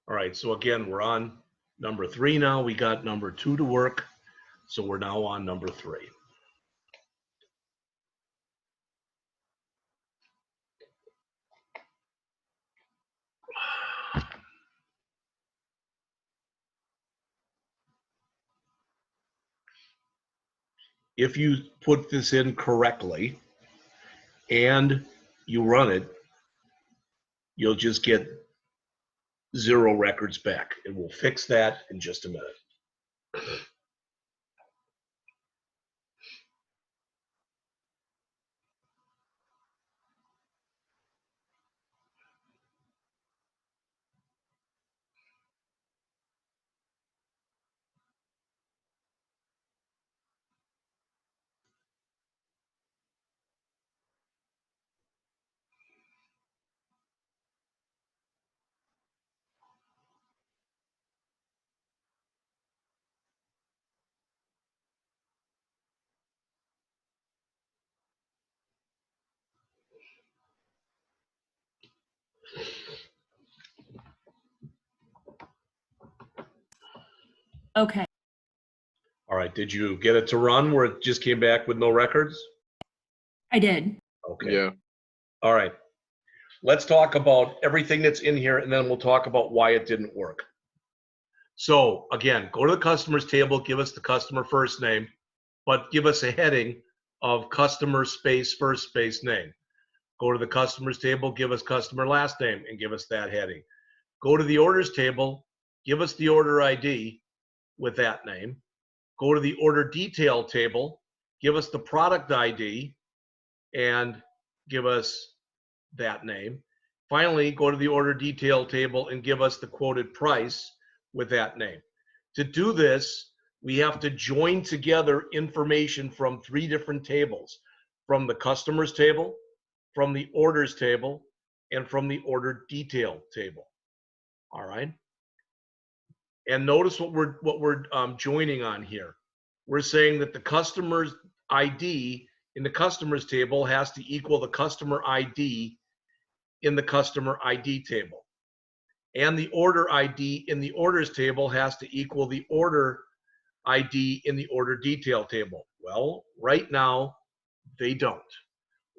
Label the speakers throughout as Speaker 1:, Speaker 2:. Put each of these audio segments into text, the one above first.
Speaker 1: All right, so again, we're on number 3 now. We got number 2 to work, so we're now on number 3. If you put this in correctly and you run it, you'll just get 0 records back. And we'll fix that in just a minute.
Speaker 2: Okay.
Speaker 1: All right, did you get it to run where it just came back with no records?
Speaker 2: I did.
Speaker 1: Okay.
Speaker 3: Yeah.
Speaker 1: All right. Let's talk about everything that's in here, and then we'll talk about why it didn't work. So again, go to the customers table, give us the customer first name, but give us a heading of customer space first space name. Go to the customers table, give us customer last name, and give us that heading. Go to the orders table, give us the order ID with that name. Go to the order detail table, give us the product ID, and give us that name. Finally, go to the order detail table and give us the quoted price with that name. To do this, we have to join together information from 3 different tables, from the customers table, from the orders table, and from the order detail table. All right. And notice what we're joining on here. We're saying that the customer's ID in the customers table has to equal the customer ID in the customer ID table. And the order ID in the orders table has to equal the order ID in the order detail table. Well, right now, they don't.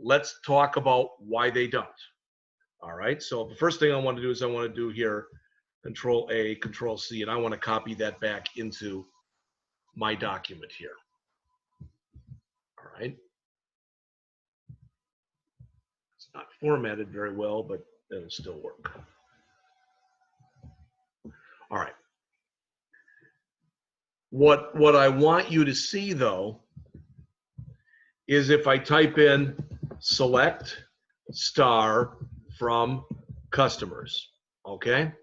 Speaker 1: Let's talk about why they don't. All right, so the first thing I want to do is I want to do here, Control A, Control C, and I want to copy that back into my document here. All right. It's not formatted very well, but it'll still work. All right. What I want you to see, though, is if I type in select star from customers, okay?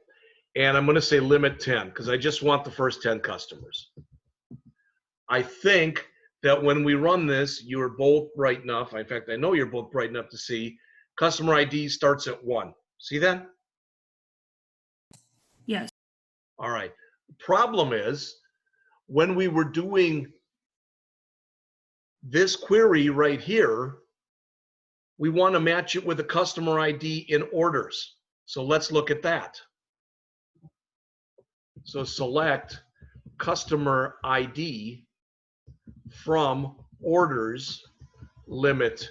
Speaker 1: And I'm going to say limit 10 because I just want the first 10 customers. I think that when we run this, you are both bright enough. In fact, I know you're both bright enough to see customer ID starts at 1. See that?
Speaker 2: Yes.
Speaker 1: All right. The problem is when we were doing this query right here, we want to match it with a customer ID in orders. So let's look at that. So select customer ID from orders, limit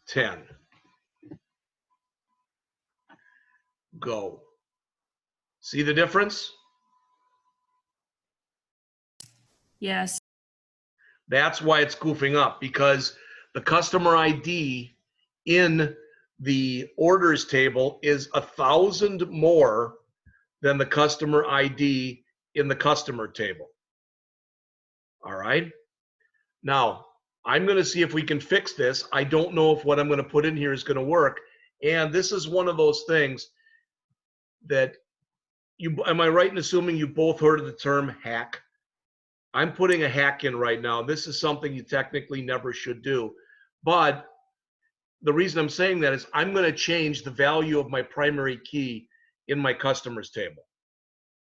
Speaker 1: 10. Go. See the difference?
Speaker 2: Yes.
Speaker 1: That's why it's goofing up, because the customer ID in the orders table is 1,000 more than the customer ID in the customer table. All right. Now, I'm going to see if we can fix this. I don't know if what I'm going to put in here is going to work. And this is one of those things that am I right in assuming you both heard of the term hack? I'm putting a hack in right now. This is something you technically never should do. But the reason I'm saying that is I'm going to change the value of my primary key in my customers table.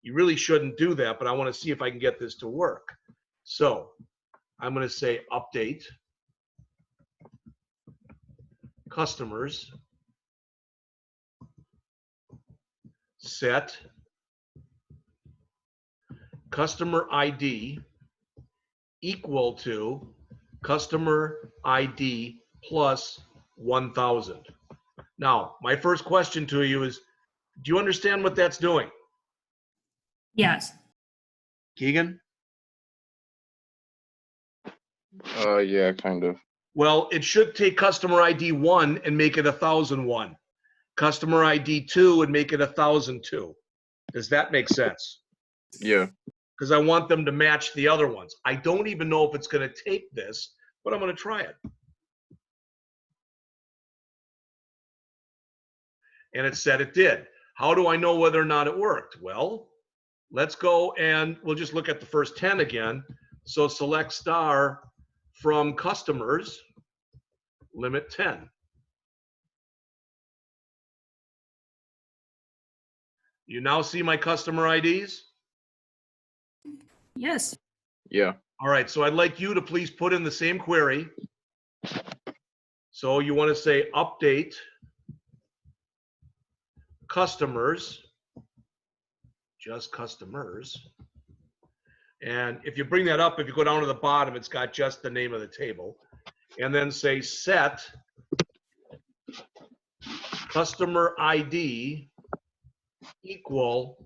Speaker 1: You really shouldn't do that, but I want to see if I can get this to work. So I'm going to say update customers, set customer ID equal to customer ID plus 1,000. Now, my first question to you is, do you understand what that's doing?
Speaker 2: Yes.
Speaker 1: Keegan?
Speaker 3: Yeah, kind of.
Speaker 1: Well, it should take customer ID 1 and make it 1,001. Customer ID 2 and make it 1,002. Does that make sense?
Speaker 3: Yeah.
Speaker 1: Because I want them to match the other ones. I don't even know if it's going to take this, but I'm going to try it. And it said it did. How do I know whether or not it worked? Well, let's go and we'll just look at the first 10 again. So select star from customers, limit 10. You now see my customer IDs?
Speaker 2: Yes.
Speaker 3: Yeah.
Speaker 1: All right, so I'd like you to please put in the same query. So you want to say update customers, just customers. And if you bring that up, if you go down to the bottom, it's got just the name of the table. And then say set customer ID equal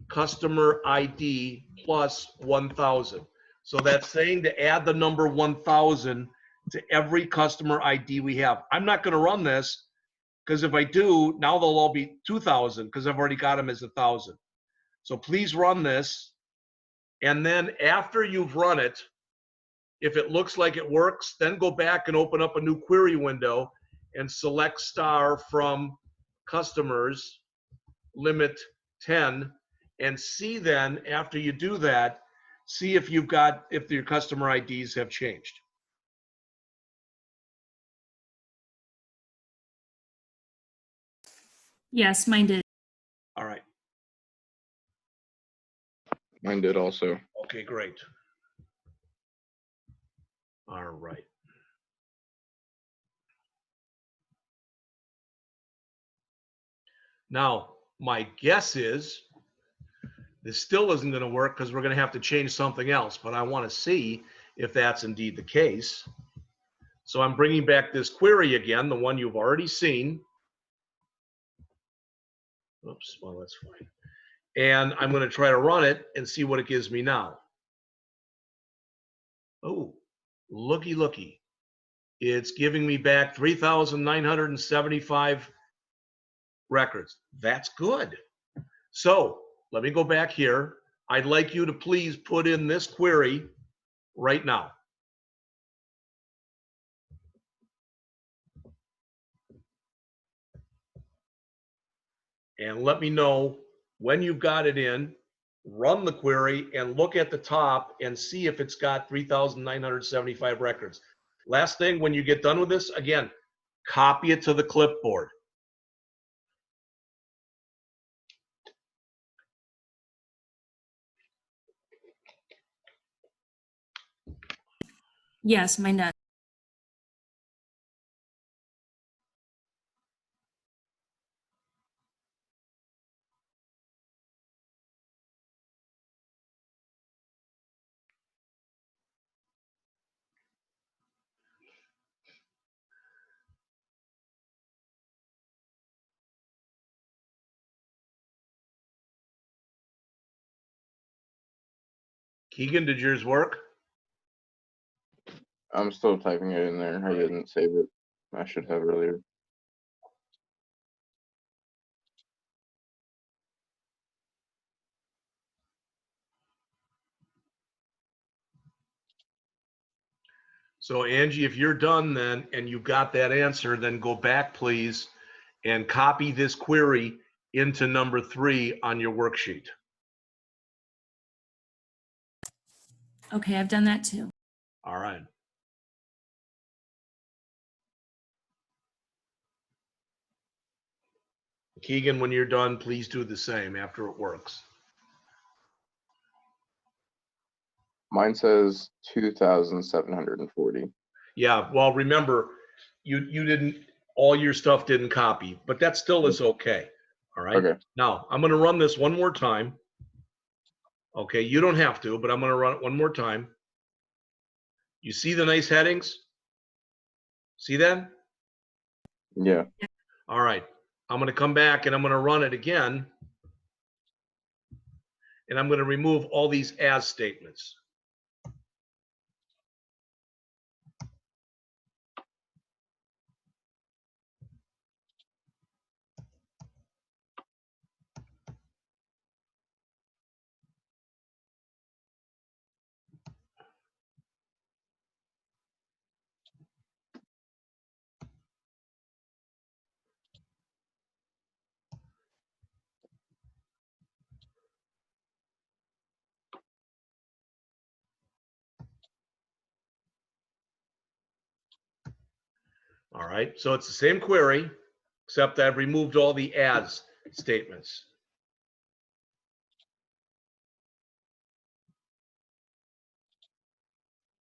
Speaker 1: customer ID plus 1,000. So that's saying to add the number 1,000 to every customer ID we have. I'm not going to run this because if I do, now they'll all be 2,000 because I've already got them as 1,000. So please run this. And then after you've run it, if it looks like it works, then go back and open up a new query window and select star from customers, limit 10, and see then after you do that, see if you've got, if your customer IDs have changed.
Speaker 2: Yes, mine did.
Speaker 1: All right.
Speaker 3: Mine did also.
Speaker 1: Okay, great. All right. Now, my guess is this still isn't going to work because we're going to have to change something else, but I want to see if that's indeed the case. So I'm bringing back this query again, the one you've already seen. Oops, well, that's fine. And I'm going to try to run it and see what it gives me now. Oh, looky, looky. It's giving me back 3,975 records. That's good. So let me go back here. I'd like you to please put in this query right now. And let me know when you've got it in, run the query and look at the top and see if it's got 3,975 records. Last thing, when you get done with this, again, copy it to the clipboard.
Speaker 2: Yes, mine does.
Speaker 1: Keegan, did yours work?
Speaker 3: I'm still typing it in there. I didn't save it. I should have earlier.
Speaker 1: So Angie, if you're done then and you got that answer, then go back please and copy this query into number 3 on your worksheet.
Speaker 2: Okay, I've done that too.
Speaker 1: All right. Keegan, when you're done, please do the same after it works.
Speaker 3: Mine says 2,740.
Speaker 1: Yeah, well, remember, you didn't, all your stuff didn't copy, but that still is okay. All right.
Speaker 3: Okay.
Speaker 1: Now, I'm going to run this one more time. Okay, you don't have to, but I'm going to run it one more time. You see the nice headings? See that?
Speaker 3: Yeah.
Speaker 1: All right. I'm going to come back and I'm going to run it again. And I'm going to remove all these as statements. All right. So it's the same query, except I've removed all the as statements.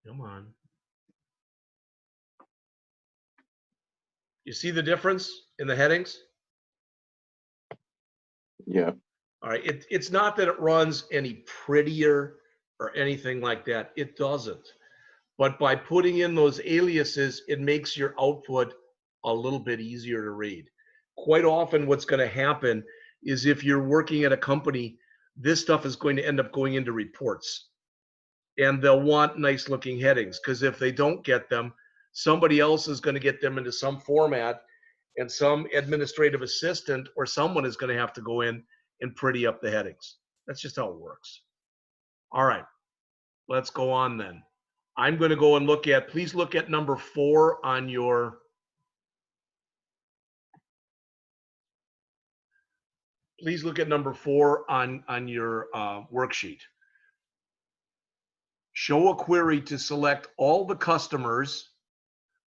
Speaker 1: Come on. You see the difference in the headings?
Speaker 3: Yeah.
Speaker 1: All right. It's not that it runs any prettier or anything like that. It doesn't. But by putting in those aliases, it makes your output a little bit easier to read. Quite often, what's going to happen is if you're working at a company, this stuff is going to end up going into reports. And they'll want nice looking headings because if they don't get them, somebody else is going to get them into some format, and some administrative assistant or someone is going to have to go in and pretty up the headings. That's just how it works. All right, let's go on then. I'm going to go and look at, please look at number 4 on your, please look at number 4 on your worksheet. Show a query to select all the customers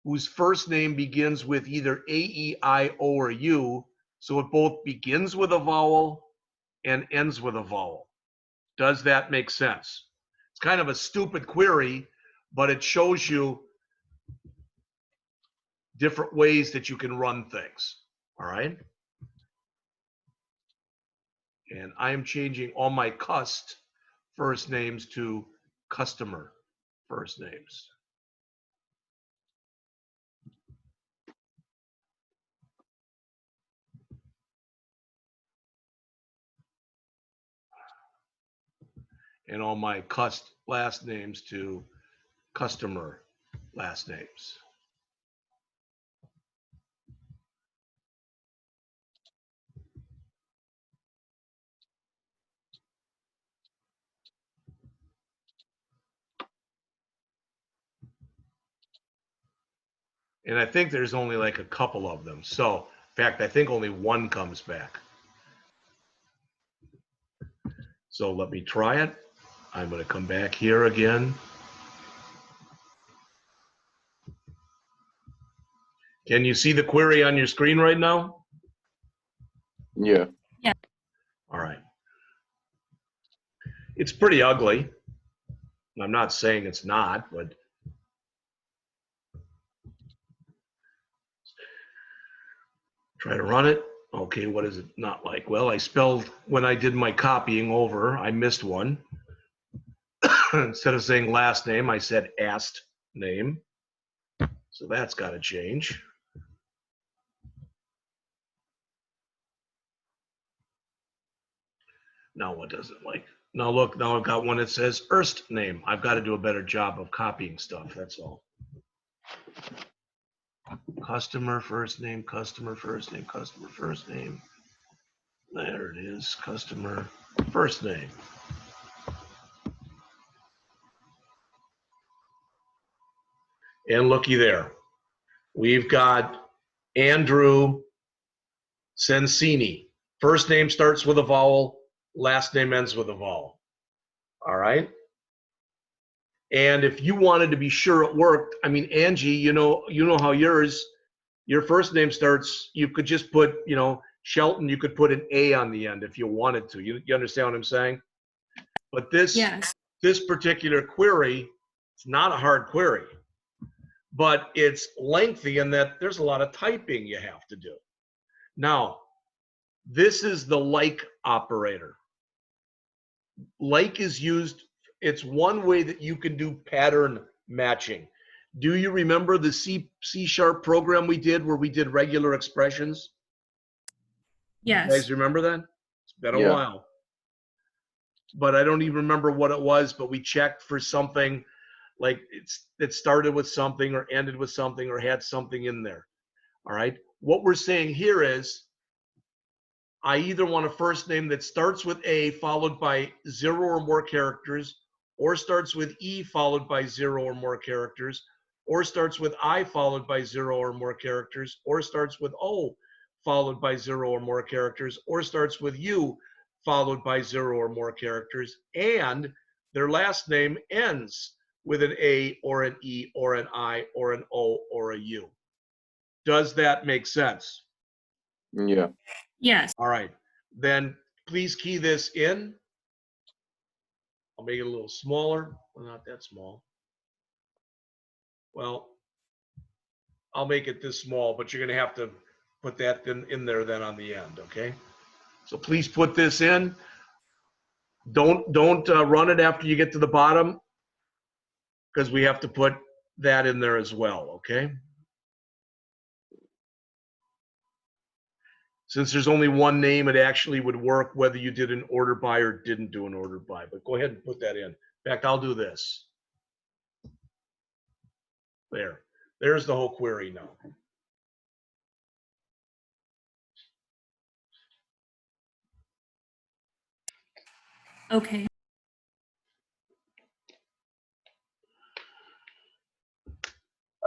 Speaker 1: whose first name begins with either A, E, I, O, or U, so it both begins with a vowel and ends with a vowel. Does that make sense? It's kind of a stupid query, but it shows you different ways that you can run things. All right. And I am changing all my cust first names to customer first names. And all my cust last names to customer last names. And I think there's only like a couple of them. So, in fact, I think only one comes back. So let me try it. I'm going to come back here again. Can you see the query on your screen right now?
Speaker 3: Yeah.
Speaker 1: All right. It's pretty ugly. I'm not saying it's not, but try to run it. Okay, what is it not like? Well, I spelled, when I did my copying over, I missed one. Instead of saying last name, I said asked name. So that's got to change. Now what does it like? Now look, now I've got one that says first name. I've got to do a better job of copying stuff, that's all. Customer first name, customer first name, customer first name. There it is, customer first name. And looky there. We've got Andrew Sensini. First name starts with a vowel, last name ends with a vowel. All right? And if you wanted to be sure it worked, I mean, Angie, you know how your first name starts, you could just put, Shelton, you could put an A on the end if you wanted to. You understand what I'm saying? But this particular query, it's not a hard query, but it's lengthy in that there's a lot of typing you have to do. Now, this is the like operator. Like is used, it's one way that you can do pattern matching. Do you remember the C Sharp program we did where we did regular expressions? You
Speaker 2: Yes.
Speaker 1: guys remember that? It's been a
Speaker 3: Yeah.
Speaker 1: while. But I don't even remember what it was, but we checked for something like it started with something or ended with something or had something in there. All right. What we're saying here is I either want a first name that starts with A followed by 0 or more characters, or starts with E followed by 0 or more characters, or starts with I followed by 0 or more characters, or starts with O followed by 0 or more characters, or starts with U followed by 0 or more characters, and their last name ends with an A or an E or an I or an O or a U. Does that make sense?
Speaker 3: Yeah.
Speaker 2: Yes.
Speaker 1: All right. Then please key this in. I'll make it a little smaller. Well, not that small. Well, I'll make it this small, but you're going to have to put that in there then on the end, okay? So please put this in. Don't run it after you get to the bottom because we have to put that in there as well, okay? Since there's only one name, it actually would work whether you did an order by or didn't do an order by. But go ahead and put that in. In fact, I'll do this. There. There's the whole query now.
Speaker 2: Okay.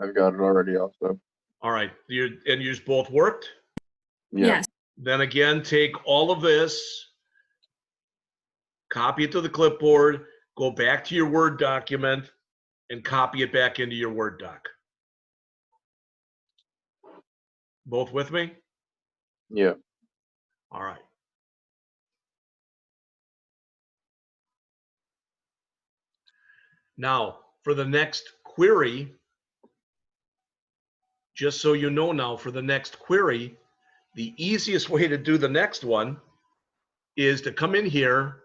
Speaker 3: I've got it already also.
Speaker 1: All right. And yours both worked?
Speaker 3: Yeah.
Speaker 2: Yes.
Speaker 1: Then again, take all of this, copy it to the clipboard, go back to your Word document, and copy it back into your Word doc. Both with me?
Speaker 3: Yeah.
Speaker 1: All right. Now, for the next query, just so you know now, for the next query, the easiest way to do the next one is to come in here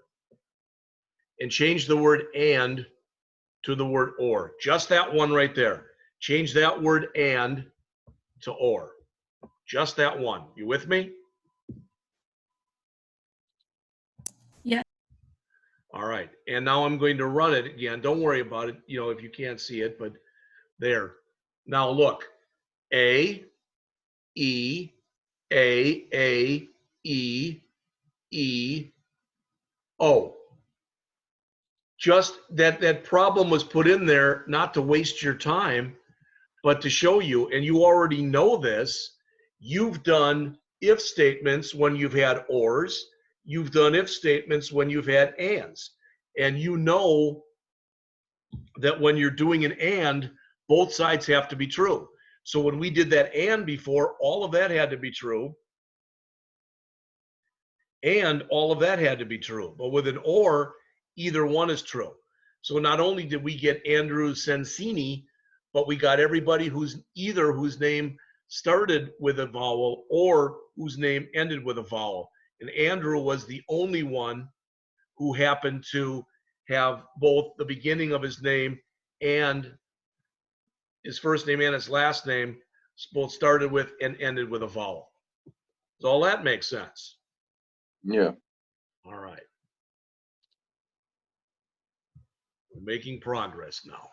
Speaker 1: and change the word and to the word or. Just that one right there. Change that word and to or. Just that one. You with me?
Speaker 2: Yeah.
Speaker 1: All right. And now I'm going to run it again. Don't worry about it, you know, if you can't see it, but there. Now look. A, E, A, E, E, O. Just that problem was put in there not to waste your time, but to show you, and you already know this, you've done if statements when you've had ors, you've done if statements when you've had ands. And you know that when you're doing an and, both sides have to be true. So when we did that and before, all of that had to be true. And all of that had to be true. But with an or, either one is true. So not only did we get Andrew Sensini, but we got everybody whose name started with a vowel or whose name ended with a vowel. And Andrew was the only one who happened to have both the beginning of his name and his first name and his last name both started with and ended with a vowel. Does all that make sense?
Speaker 3: Yeah.
Speaker 1: All right. We're making progress now.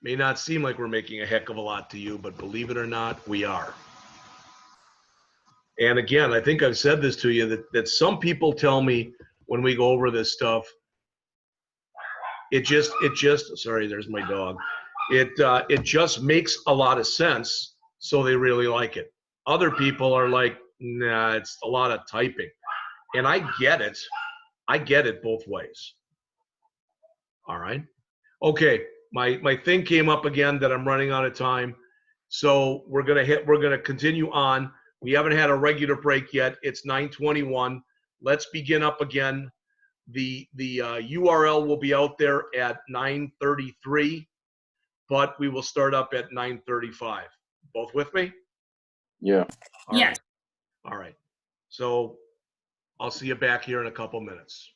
Speaker 1: May not seem like we're making a heck of a lot to you, but believe it or not, we are. And again, I think I've said this to you that some people tell me when we go over this stuff, it just sorry, there's my dog. It just makes a lot of sense, so they really like it. Other people are like, nah, it's a lot of typing. And I get it. I get it both ways. All right. Okay. My thing came up again that I'm running out of time. So we're gonna continue on. We haven't had a regular break yet. It's 9:21. Let's begin up again. The URL will be out there at 9:33, but we will start up at 9:35. Both with me?
Speaker 3: Yeah.
Speaker 1: All
Speaker 2: Yes.
Speaker 1: right. All right. So I'll see you back here in a couple minutes.